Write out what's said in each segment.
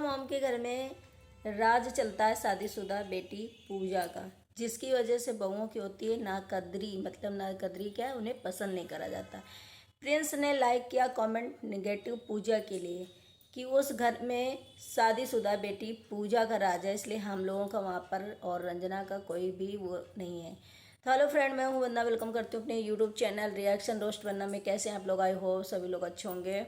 Mom के घर में राज चलता है शादीशुदा बेटी पूजा का, जिसकी वजह से बहुओं की होती है नाकदरी। मतलब नाकदरी क्या है, उन्हें पसंद नहीं करा जाता। प्रिंस ने लाइक किया कमेंट नेगेटिव पूजा के लिए कि उस घर में शादीशुदा बेटी पूजा का राज है, इसलिए हम लोगों का वहाँ पर और रंजना का कोई भी वो नहीं है। तो हेलो फ्रेंड, मैं हूँ वंदना, वेलकम करती हूँ अपने यूट्यूब चैनल रिएक्शन रोस्ट वंदना में। कैसे हैं आप लोग? आई हो सभी लोग अच्छे होंगे।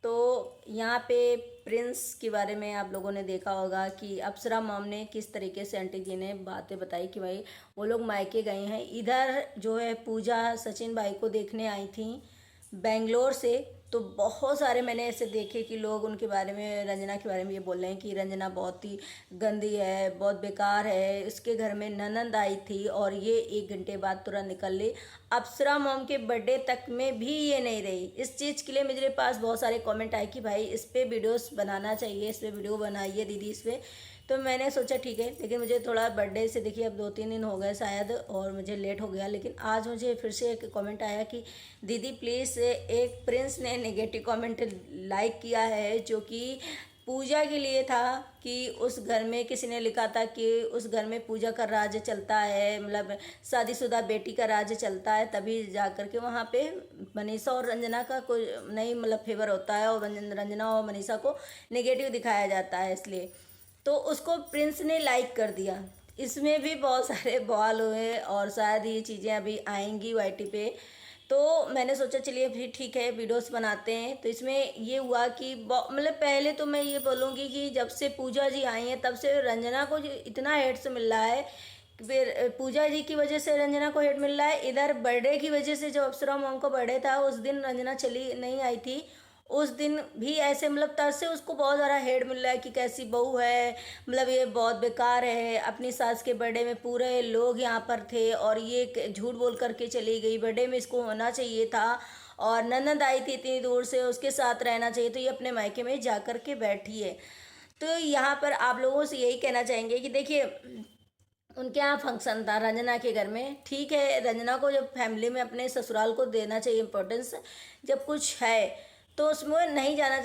तो यहाँ पे प्रिंस के बारे में आप लोगों ने देखा होगा कि अप्सरा मॉम ने किस तरीके से आंटी जी ने बातें बताई कि भाई वो लोग मायके गए हैं। इधर जो है पूजा सचिन भाई को देखने आई थी बेंगलोर से। तो बहुत सारे मैंने ऐसे देखे कि लोग उनके बारे में, रंजना के बारे में ये बोल रहे हैं कि रंजना बहुत ही गंदी है, बहुत बेकार है। इसके घर में ननंद आई थी और ये 1 घंटे बाद तुरंत निकल ली। अप्सरा मॉम के बर्थडे तक में भी ये नहीं रही। इस चीज़ के लिए मेरे पास बहुत सारे कमेंट आए कि भाई इस पर वीडियोस बनाना चाहिए, इस पर वीडियो बनाइए दीदी इस पर। तो मैंने सोचा ठीक है, लेकिन मुझे थोड़ा बर्थडे से देखिए अब 2-3 दिन हो गए शायद और मुझे लेट हो गया। लेकिन आज मुझे फिर से एक कमेंट आया कि दीदी प्लीज़, एक प्रिंस ने नेगेटिव कमेंट लाइक किया है जो कि पूजा के लिए था कि उस घर में किसी ने लिखा था कि उस घर में पूजा का राज चलता है, मतलब शादीशुदा बेटी का राज चलता है, तभी जा कर के वहाँ पे मनीषा और रंजना का कोई नहीं मतलब फेवर होता है और रंजना और मनीषा को नेगेटिव दिखाया जाता है। इसलिए तो उसको प्रिंस ने लाइक कर दिया। इसमें भी बहुत सारे बवाल हुए और शायद ये चीज़ें अभी आएंगी वाईटी पे। तो मैंने सोचा चलिए फिर ठीक है वीडियोस बनाते हैं। तो इसमें ये हुआ कि मतलब पहले तो मैं ये बोलूँगी कि जब से पूजा जी आई हैं तब से रंजना को इतना हेट्स मिल रहा है। फिर पूजा जी की वजह से रंजना को हेट मिल रहा है। इधर बर्थडे की वजह से, जब अप्सरा मॉम का बर्थडे था उस दिन रंजना चली नहीं आई थी, उस दिन भी ऐसे मतलब तरह से उसको बहुत ज़्यादा हेड मिल रहा है कि कैसी बहू है, मतलब ये बहुत बेकार है। अपनी सास के बर्थडे में पूरे लोग यहाँ पर थे और ये झूठ बोल करके चली गई। बर्थडे में इसको होना चाहिए था और ननद आई थी इतनी दूर से, उसके साथ रहना चाहिए, तो ये अपने मायके में जा कर के बैठी है। तो यहाँ पर आप लोगों से यही कहना चाहेंगे कि देखिए उनके यहाँ फंक्शन था रंजना के घर में, ठीक है। रंजना को जब फैमिली में अपने ससुराल को देना चाहिए इम्पोर्टेंस, जब कुछ है तो उसमें नहीं जाना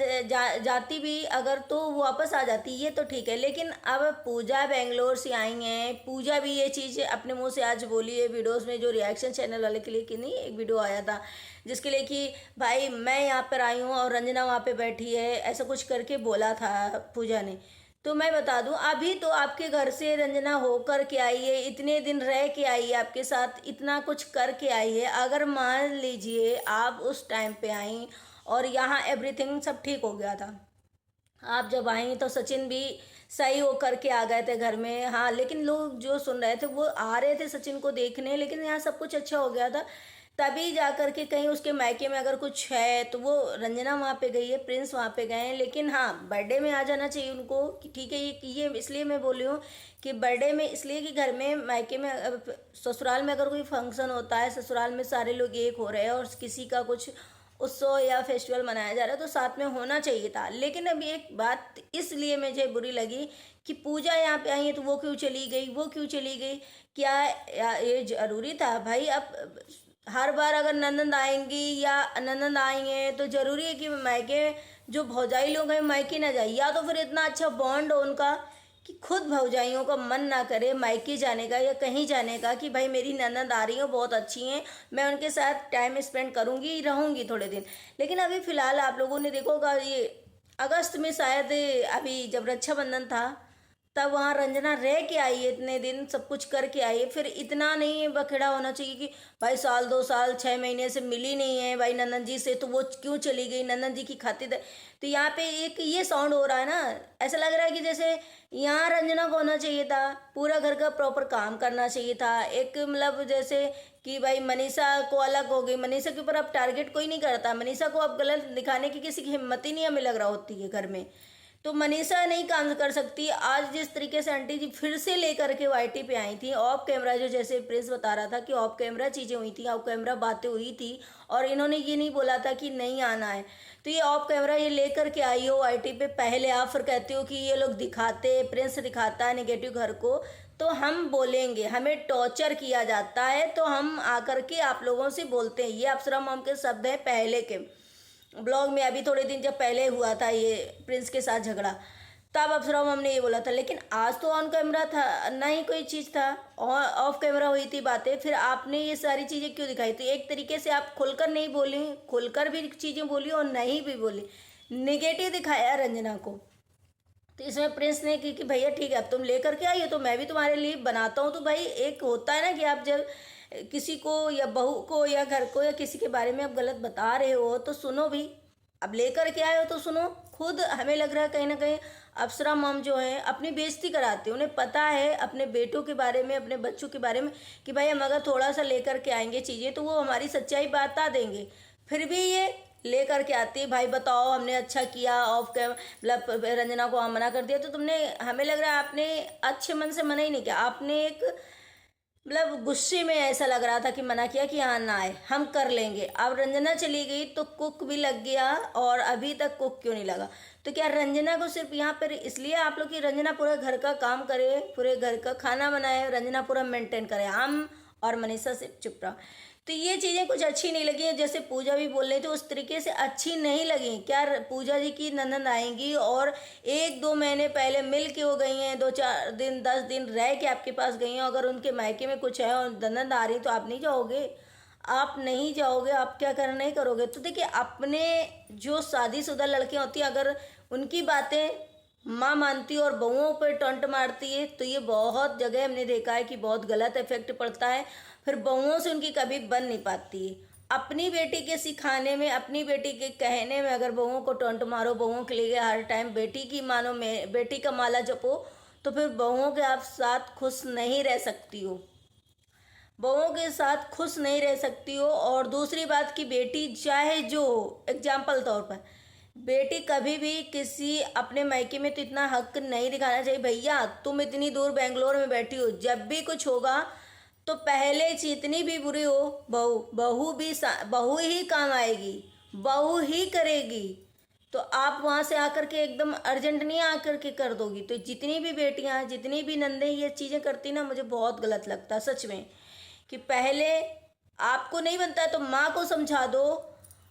जाती भी अगर तो वो वापस आ जाती, ये तो ठीक है। लेकिन अब पूजा बेंगलोर से आई हैं, पूजा भी ये चीज़ अपने मुंह से आज बोली है वीडियोस में, जो रिएक्शन चैनल वाले के लिए कि नहीं एक वीडियो आया था जिसके लिए कि भाई मैं यहाँ पर आई हूँ और रंजना वहाँ पे बैठी है, ऐसा कुछ करके बोला था पूजा ने। तो मैं बता दूं, अभी तो आपके घर से रंजना होकर के आई है, इतने दिन रह के आई है, आपके साथ इतना कुछ करके आई है। अगर मान लीजिए आप उस टाइम पे आई और यहाँ एवरीथिंग सब ठीक हो गया था, आप जब आई तो सचिन भी सही हो करके आ गए थे घर में, हाँ। लेकिन लोग जो सुन रहे थे वो आ रहे थे सचिन को देखने, लेकिन यहाँ सब कुछ अच्छा हो गया था। तभी जा कर के कहीं उसके मायके में अगर कुछ है तो वो रंजना वहाँ पे गई है, प्रिंस वहाँ पे गए हैं। लेकिन हाँ, बर्थडे में आ जाना चाहिए उनको कि ठीक है। ये इसलिए मैं बोल रही हूँ कि बर्थडे में इसलिए कि घर में मायके में ससुराल में अगर कोई फंक्शन होता है, ससुराल में सारे लोग एक हो रहे हैं और किसी का कुछ उत्सव या फेस्टिवल मनाया जा रहा है तो साथ में होना चाहिए था। लेकिन अभी एक बात इसलिए मुझे बुरी लगी कि पूजा यहाँ पे आई है तो वो क्यों चली गई, वो क्यों चली गई? क्या ये जरूरी था भाई? अब हर बार अगर ननंद आएंगी या ननंद आएंगे तो जरूरी है कि मायके जो भौजाई लोग हैं मायके ना जाए, या तो फिर इतना अच्छा बॉन्ड हो उनका कि खुद भौजाइयों का मन ना करे मायके जाने का या कहीं जाने का कि भाई मेरी ननद आ रही है, बहुत अच्छी हैं, मैं उनके साथ टाइम स्पेंड करूंगी, रहूंगी थोड़े दिन। लेकिन अभी फिलहाल आप लोगों ने देखा होगा ये अगस्त में शायद, अभी जब रक्षाबंधन था तब वहाँ रंजना रह के आई है, इतने दिन सब कुछ करके आई है। फिर इतना नहीं बखेड़ा होना चाहिए कि भाई साल 2 साल 6 महीने से मिली नहीं है भाई नंदन जी से तो वो क्यों चली गई नंदन जी की खातिर। तो यहाँ पे एक ये साउंड हो रहा है ना, ऐसा लग रहा है कि जैसे यहाँ रंजना को होना चाहिए था, पूरा घर का प्रॉपर काम करना चाहिए था। एक मतलब जैसे कि भाई मनीषा को अलग हो गई, मनीषा के ऊपर अब टारगेट कोई नहीं करता, मनीषा को अब गलत दिखाने की किसी की हिम्मत ही नहीं हमें लग रहा होती है घर में। तो मनीषा नहीं काम कर सकती। आज जिस तरीके से आंटी जी फिर से लेकर के वाईटी पे आई थी ऑफ कैमरा, जो जैसे प्रेस बता रहा था कि ऑफ कैमरा चीज़ें हुई थी, ऑफ कैमरा बातें हुई थी और इन्होंने ये नहीं बोला था कि नहीं आना है। तो ये ऑफ कैमरा ये लेकर के आई हो वाईटी पे, पहले आप फिर कहते हो कि ये लोग दिखाते, प्रिंस दिखाता है नेगेटिव घर को, तो हम बोलेंगे, हमें टॉर्चर किया जाता है तो हम आकर के आप लोगों से बोलते हैं। ये अप्सरा मॉम के शब्द हैं पहले के ब्लॉग में, अभी थोड़े दिन जब पहले हुआ था ये प्रिंस के साथ झगड़ा। तब अप्सरा मैम ने ये बोला था, लेकिन आज तो ऑन कैमरा था, ना ही कोई चीज़ था, ऑफ कैमरा हुई थी बातें, फिर आपने ये सारी चीज़ें क्यों दिखाई? तो एक तरीके से आप खुलकर नहीं बोली, खुलकर भी चीज़ें बोली और नहीं भी बोली, निगेटिव दिखाया रंजना को। तो इसमें प्रिंस ने की कि भैया ठीक है, अब तुम लेकर के आई हो तो मैं भी तुम्हारे लिए बनाता हूँ। तो भाई एक होता है ना कि आप जब किसी को या बहू को या घर को या किसी के बारे में आप गलत बता रहे हो तो सुनो भी, अब लेकर के आए हो तो सुनो। खुद हमें लग रहा है कहीं ना कहीं अप्सरा मॉम जो है अपनी बेइज्जती कराती है। उन्हें पता है अपने बेटों के बारे में, अपने बच्चों के बारे में कि भाई हम अगर थोड़ा सा लेकर के आएंगे चीज़ें तो वो हमारी सच्चाई बता देंगे, फिर भी ये लेकर के आती है, भाई बताओ हमने अच्छा किया, ऑफ के मतलब रंजना को हम मना कर दिया। तो तुमने, हमें लग रहा है आपने अच्छे मन से मना ही नहीं किया, आपने एक मतलब गुस्से में ऐसा लग रहा था कि मना किया कि हाँ ना आए, हम कर लेंगे। अब रंजना चली गई तो कुक भी लग गया और अभी तक कुक क्यों नहीं लगा? तो क्या रंजना को सिर्फ यहाँ पर इसलिए आप लोग की रंजना पूरा घर का काम करे, पूरे घर का खाना बनाए, रंजना पूरा मेंटेन करे, हम और मनीषा सिर्फ चुप रहा? तो ये चीज़ें कुछ अच्छी नहीं लगी। जैसे पूजा भी बोल रही थी उस तरीके से अच्छी नहीं लगी। क्या पूजा जी की ननद आएंगी और 1-2 महीने पहले मिल के वो गई हैं, 2-4 दिन 10 दिन रह के आपके पास गई हैं, अगर उनके मायके में कुछ है और ननद आ रही तो आप नहीं जाओगे? आप नहीं जाओगे, आप क्या करना नहीं करोगे? तो देखिए, अपने जो शादीशुदा लड़कियां होती हैं अगर उनकी बातें माँ मानती है और बहुओं पर टंट मारती है तो ये बहुत जगह हमने देखा है कि बहुत गलत इफेक्ट पड़ता है, फिर बहुओं से उनकी कभी बन नहीं पाती है। अपनी बेटी के सिखाने में, अपनी बेटी के कहने में अगर बहुओं को टंट मारो, बहुओं के लिए हर टाइम बेटी की मानो में बेटी का माला जपो, तो फिर बहुओं के आप साथ खुश नहीं रह सकती हो, बहुओं के साथ खुश नहीं रह सकती हो। और दूसरी बात कि बेटी चाहे जो, एग्जाम्पल तौर पर, बेटी कभी भी किसी अपने मायके में तो इतना हक नहीं दिखाना चाहिए, भैया तुम इतनी दूर बेंगलोर में बैठी हो, जब भी कुछ होगा तो पहले जितनी भी बुरी हो बहू, बहू ही काम आएगी, बहू ही करेगी। तो आप वहाँ से आकर के एकदम अर्जेंट नहीं आकर के कर दोगी। तो जितनी भी बेटियाँ, जितनी भी नंदे ये चीज़ें करती ना, मुझे बहुत गलत लगता है सच में, कि पहले आपको नहीं बनता है तो माँ को समझा दो।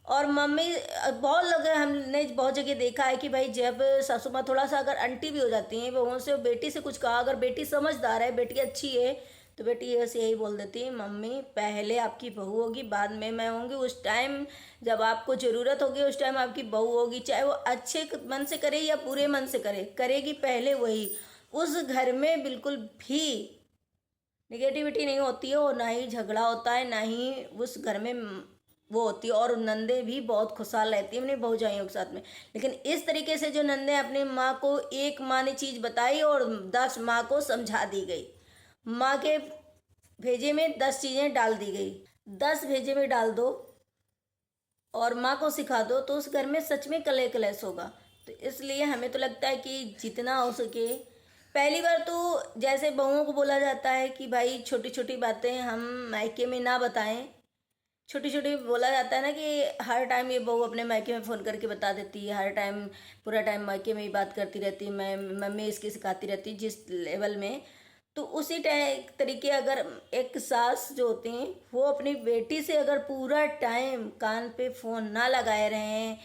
और मम्मी, बहुत लोग हैं, हमने बहुत जगह देखा है कि भाई जब सासू माँ थोड़ा सा अगर आंटी भी हो जाती हैं बहुओं से, बेटी से कुछ कहा, अगर बेटी समझदार है, बेटी अच्छी है, तो बेटी बस यही बोल देती है, मम्मी पहले आपकी बहू होगी, बाद में मैं होंगी, उस टाइम जब आपको ज़रूरत होगी उस टाइम आपकी बहू होगी, चाहे वो अच्छे मन से करे या बुरे मन से करे, करेगी पहले वही। उस घर में बिल्कुल भी निगेटिविटी नहीं होती है और ना ही झगड़ा होता है, ना ही उस घर में वो होती है। और नंदे भी बहुत खुशहाल रहती है अपनी भौजाइयों के साथ में। लेकिन इस तरीके से जो नंदे अपनी माँ को, एक माँ ने चीज़ बताई और 10 माँ को समझा दी गई, माँ के भेजे में 10 चीज़ें डाल दी गई, 10 भेजे में डाल दो और माँ को सिखा दो तो उस घर में सच में कले कलेश होगा। तो इसलिए हमें तो लगता है कि जितना हो सके, पहली बार तो जैसे बहुओं को बोला जाता है कि भाई छोटी छोटी बातें हम मायके में ना बताएं, छोटी छोटी बोला जाता है ना कि हर टाइम ये बहू अपने मायके में फ़ोन करके बता देती है, हर टाइम पूरा टाइम मायके में ही बात करती रहती है, मैं मम्मी इसकी सिखाती रहती जिस लेवल में। तो उसी तरीके अगर एक सास जो होती हैं वो अपनी बेटी से अगर पूरा टाइम कान पे फ़ोन ना लगाए रहें,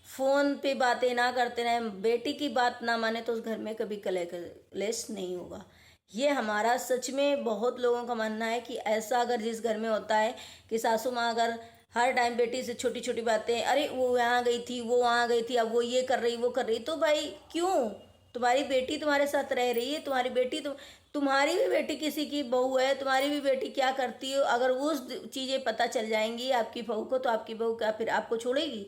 फ़ोन पे बातें ना करते रहें, बेटी की बात ना माने, तो उस घर में कभी कलेश नहीं होगा। ये हमारा सच में बहुत लोगों का मानना है कि ऐसा अगर जिस घर में होता है कि सासू माँ अगर हर टाइम बेटी से छोटी छोटी बातें, अरे वो यहाँ गई थी, वो वहाँ गई थी, अब वो ये कर रही, वो कर रही, तो भाई क्यों? तुम्हारी बेटी तुम्हारे साथ रह रही है, तुम्हारी बेटी तुम्हारी भी बेटी किसी की बहू है, तुम्हारी भी बेटी क्या करती हो, अगर वो चीज़ें पता चल जाएंगी आपकी बहू को, तो आपकी बहू क्या फिर आपको छोड़ेगी?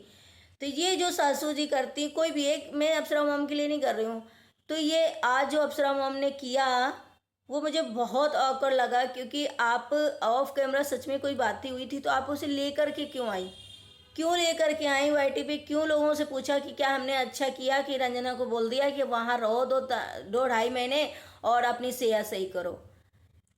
तो ये जो सासू जी करती, कोई भी एक, मैं अप्सरा मॉम के लिए नहीं कर रही हूँ, तो ये आज जो अप्सरा मॉम ने किया वो मुझे बहुत ऑकवर्ड लगा, क्योंकि आप ऑफ कैमरा सच में कोई बात ही हुई थी तो आप उसे लेकर के क्यों आई, क्यों लेकर के आई वाईटी पे? क्यों लोगों से पूछा कि क्या हमने अच्छा किया कि रंजना को बोल दिया कि वहाँ रहो 2-2.5 महीने और अपनी सेहत सही करो?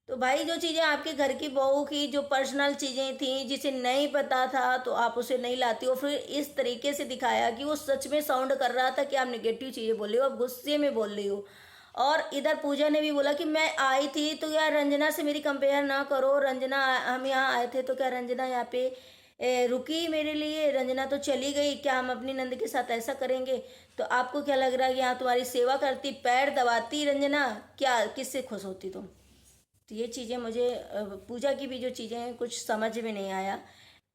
तो भाई जो चीज़ें आपके घर की बहू की जो पर्सनल चीज़ें थी जिसे नहीं पता था तो आप उसे नहीं लाती हो, फिर इस तरीके से दिखाया कि वो सच में साउंड कर रहा था कि आप नेगेटिव चीज़ें बोल रही हो, आप गुस्से में बोल रही हो। और इधर पूजा ने भी बोला कि मैं आई थी तो यार रंजना से मेरी कंपेयर ना करो, रंजना हम यहाँ आए थे तो क्या रंजना यहाँ पे रुकी मेरे लिए, रंजना तो चली गई, क्या हम अपनी नंद के साथ ऐसा करेंगे? तो आपको क्या लग रहा है कि हाँ तुम्हारी सेवा करती, पैर दबाती रंजना, क्या किससे खुश होती तुम? तो ये चीज़ें मुझे पूजा की भी जो चीज़ें हैं कुछ समझ में नहीं आया।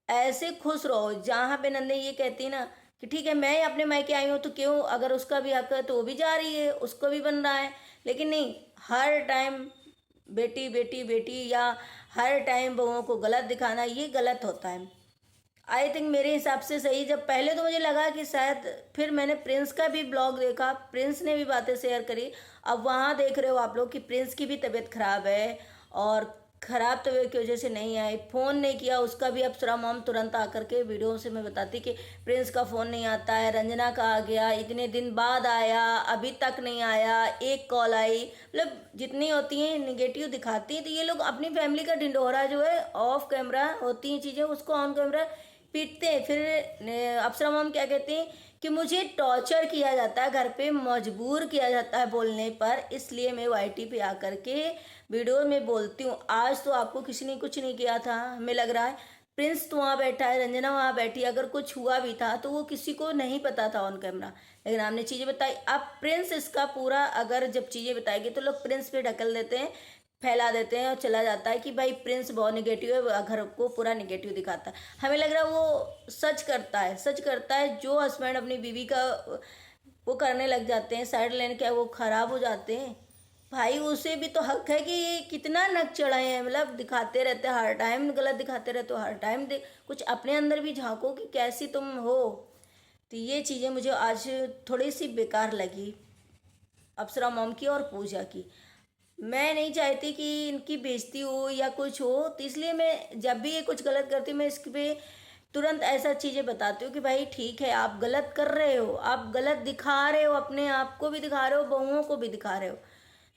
ऐसे खुश रहो जहाँ पे नंदे ये कहती है ना कि ठीक है मैं अपने मायके आई हूँ तो क्यों, अगर उसका भी हक है तो वो भी जा रही है, उसको भी बन रहा है, लेकिन नहीं, हर टाइम बेटी बेटी बेटी या हर टाइम बहुओं को गलत दिखाना ये गलत होता है। आई थिंक मेरे हिसाब से सही, जब पहले तो मुझे लगा कि शायद, फिर मैंने प्रिंस का भी ब्लॉग देखा, प्रिंस ने भी बातें शेयर करी। अब वहाँ देख रहे हो आप लोग कि प्रिंस की भी तबीयत खराब है, और ख़राब तबीयत की वजह से नहीं आई, फ़ोन नहीं किया उसका भी। अप्सरा मॉम तुरंत आकर के वीडियो से मैं बताती कि प्रिंस का फ़ोन नहीं आता है, रंजना का आ गया, इतने दिन बाद आया, अभी तक नहीं आया, एक कॉल आई, मतलब जितनी होती हैं निगेटिव दिखाती हैं। तो ये लोग अपनी फैमिली का ढिंढोरा जो है ऑफ कैमरा होती हैं चीज़ें, उसको ऑन कैमरा पीटते हैं। फिर अप्सरा मॉम क्या कहती हैं कि मुझे टॉर्चर किया जाता है घर पे, मजबूर किया जाता है बोलने पर, इसलिए मैं वाईटी पे आकर के वीडियो में बोलती हूँ। आज तो आपको किसी ने कुछ नहीं किया था, हमें लग रहा है प्रिंस तो वहाँ बैठा है, रंजना वहाँ बैठी, अगर कुछ हुआ भी था तो वो किसी को नहीं पता था ऑन कैमरा, लेकिन हमने चीज़ें बताई। अब प्रिंस इसका पूरा, अगर जब चीज़ें बताएगी तो लोग प्रिंस पे ढकल देते हैं, फैला देते हैं, और चला जाता है कि भाई प्रिंस बहुत निगेटिव है, घर को पूरा निगेटिव दिखाता है। हमें लग रहा है वो सच करता है, सच करता है। जो हस्बैंड अपनी बीवी का वो करने लग जाते हैं, साइड लेने क्या वो खराब हो जाते हैं, भाई उसे भी तो हक है कि ये कितना नक चढ़ाए हैं, मतलब दिखाते रहते हैं हर टाइम, गलत दिखाते रहते हो हर टाइम, कुछ अपने अंदर भी झांको कि कैसी तुम हो। तो ये चीज़ें मुझे आज थोड़ी सी बेकार लगी, अप्सरा मॉम की और पूजा की। मैं नहीं चाहती कि इनकी बेइज्जती हो या कुछ हो, तो इसलिए मैं जब भी ये कुछ गलत करती हूँ मैं इस पे तुरंत ऐसा चीज़ें बताती हूँ कि भाई ठीक है आप गलत कर रहे हो, आप गलत दिखा रहे हो, अपने आप को भी दिखा रहे हो, बहुओं को भी दिखा रहे हो।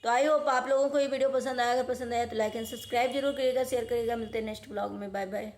तो आई होप आप लोगों को ये वीडियो पसंद आया, अगर पसंद आया तो लाइक एंड सब्सक्राइब जरूर करिएगा, शेयर करिएगा। मिलते हैं नेक्स्ट ब्लॉग में, बाय बाय।